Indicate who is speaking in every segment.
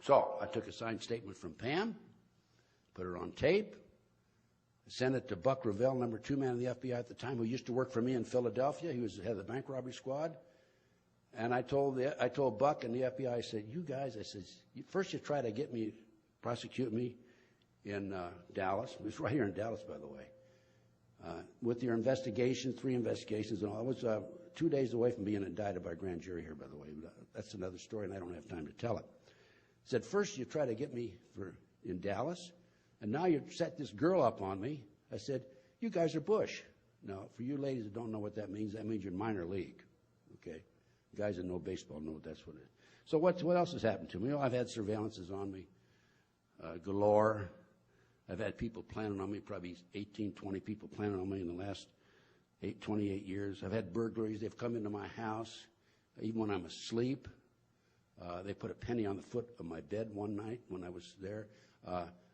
Speaker 1: So I took a signed statement from Pam, put it on tape, sent it to Buck Revell, number 2 man of the FBI at the time, who used to work for me in Philadelphia. He was the head of the bank robbery squad. And I told Buck and the FBI, I said, you guys, I said, first you try to prosecute me in Dallas. It was right here in Dallas, by the way. With your investigations, 3 investigations and all. I was 2 days away from being indicted by a grand jury here, by the way. That's another story, and I don't have time to tell it. I said, first you try to get me in Dallas, and now you set this girl up on me. I said, you guys are Bush. Now, for you ladies that don't know what that means you're in minor league, okay? Guys that know baseball know that's what it is. So what else has happened to me? I've had surveillances on me galore. I've had people planning on me, probably 18, 20 people planning on me in the last 28 years. I've had burglaries. They've come into my house, even when I'm asleep. They put a penny on the foot of my bed one night when I was there.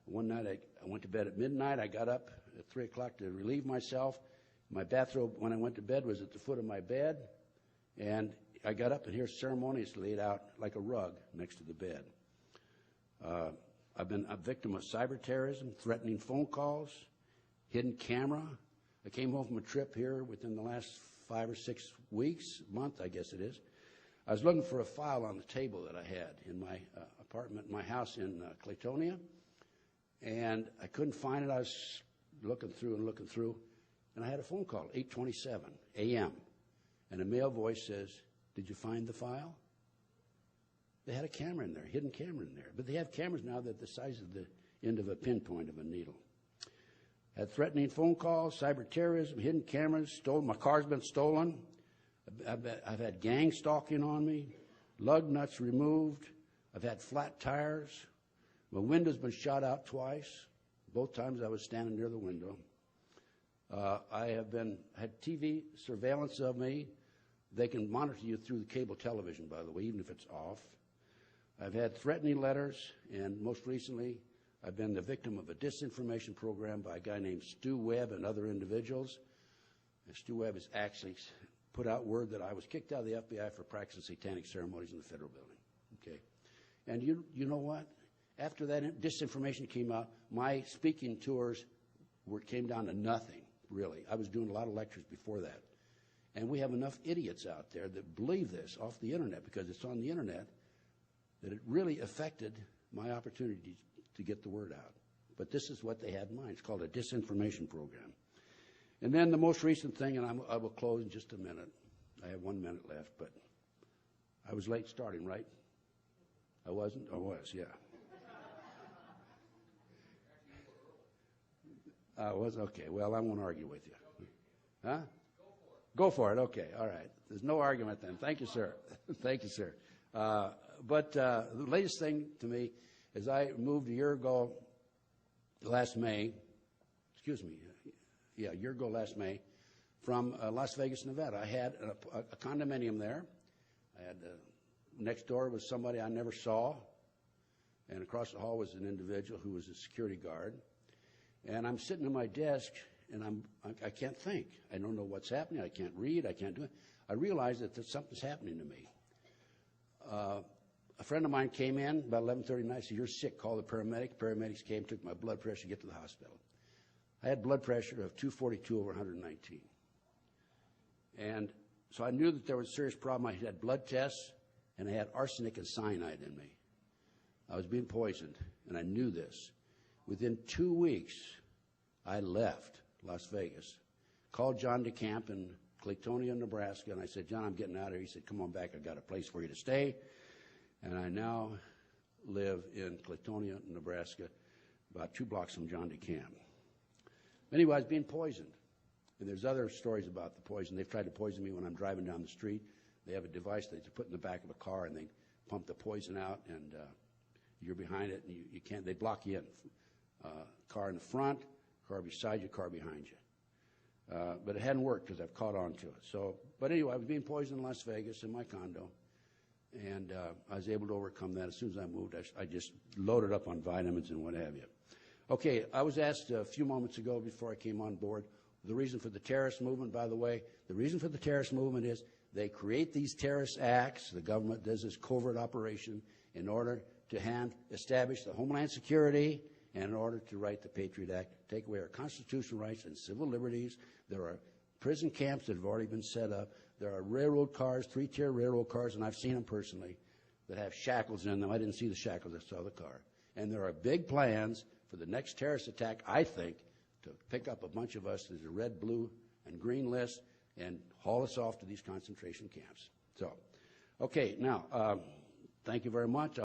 Speaker 1: One night I went to bed at midnight. I got up at 3 o'clock to relieve myself. My bathrobe when I went to bed was at the foot of my bed. And I got up and here ceremoniously laid out like a rug next to the bed. I've been a victim of cyber terrorism, threatening phone calls, hidden camera. I came home from a trip here within the last 5 or 6 weeks, month I guess it is. I was looking for a file on the table that I had in my apartment, my house in Claytonia, and I couldn't find it. I was looking through, and I had a phone call, 8:27 a.m., and a male voice says, did you find the file? They had a camera in there, hidden camera in there. But they have cameras now that the size of the end of a pinpoint of a needle. Had threatening phone calls, cyber terrorism, hidden cameras, stolen. My car's been stolen. I've had gang stalking on me, lug nuts removed. I've had flat tires. My window's been shot out twice. Both times I was standing near the window. I have had TV surveillance of me. They can monitor you through the cable television, by the way, even if it's off. I've had threatening letters, and most recently, I've been the victim of a disinformation program by a guy named Stu Webb and other individuals. And Stu Webb has actually put out word that I was kicked out of the FBI for practicing satanic ceremonies in the federal building. Okay, and you know what? After that disinformation came out, my speaking tours came down to nothing, really. I was doing a lot of lectures before that. And we have enough idiots out there that believe this off the internet because it's on the internet that it really affected my opportunity to get the word out. But this is what they had in mind. It's called a disinformation program. And then the most recent thing, and I will close in just a minute. I have 1 minute left, but I was late starting, right? I wasn't? I was, yeah. I was? Okay. Well, I won't argue with you. Huh? Go for it. Okay. All right. There's no argument then. Thank you, sir. Thank you, sir. But the latest thing to me is I moved a year ago last May, a year ago last May, from Las Vegas, Nevada. I had a condominium there. I had next door was somebody I never saw, and across the hall was an individual who was a security guard. And I'm sitting at my desk, and I can't think. I don't know what's happening. I can't read. I can't do it. I realize that something's happening to me. A friend of mine came in about 11:30 night, said, you're sick, call the paramedic. Paramedics came, took my blood pressure to get to the hospital. I had blood pressure of 242 over 119. And so I knew that there was a serious problem. I had blood tests, and I had arsenic and cyanide in me. I was being poisoned, and I knew this. Within 2 weeks, I left Las Vegas, called John DeCamp in Claytonia, Nebraska, and I said, John, I'm getting out of here. He said, come on back. I've got a place for you to stay. And I now live in Claytonia, Nebraska, about 2 blocks from John DeCamp. Anyway, I was being poisoned. And there's other stories about the poison. They've tried to poison me when I'm driving down the street. They have a device that they put in the back of a car, and they pump the poison out, and you're behind it, and you can't. They block you in. Car in the front, car beside you, car behind you. But it hadn't worked because I've caught on to it. But anyway, I was being poisoned in Las Vegas in my condo, and I was able to overcome that. As soon as I moved, I just loaded up on vitamins and what have you. Okay, I was asked a few moments ago before I came on board, the reason for the terrorist movement, by the way, the reason for the terrorist movement is they create these terrorist acts. The government does this covert operation in order to establish the Homeland Security, and in order to write the Patriot Act, take away our constitutional rights and civil liberties. There are prison camps that have already been set up. There are railroad cars, three-tier railroad cars, and I've seen them personally, that have shackles in them. I didn't see the shackles, I saw the car. And there are big plans for the next terrorist attack, I think, to pick up a bunch of us as a red, blue, and green list and haul us off to these concentration camps. So, okay, now, thank you very much.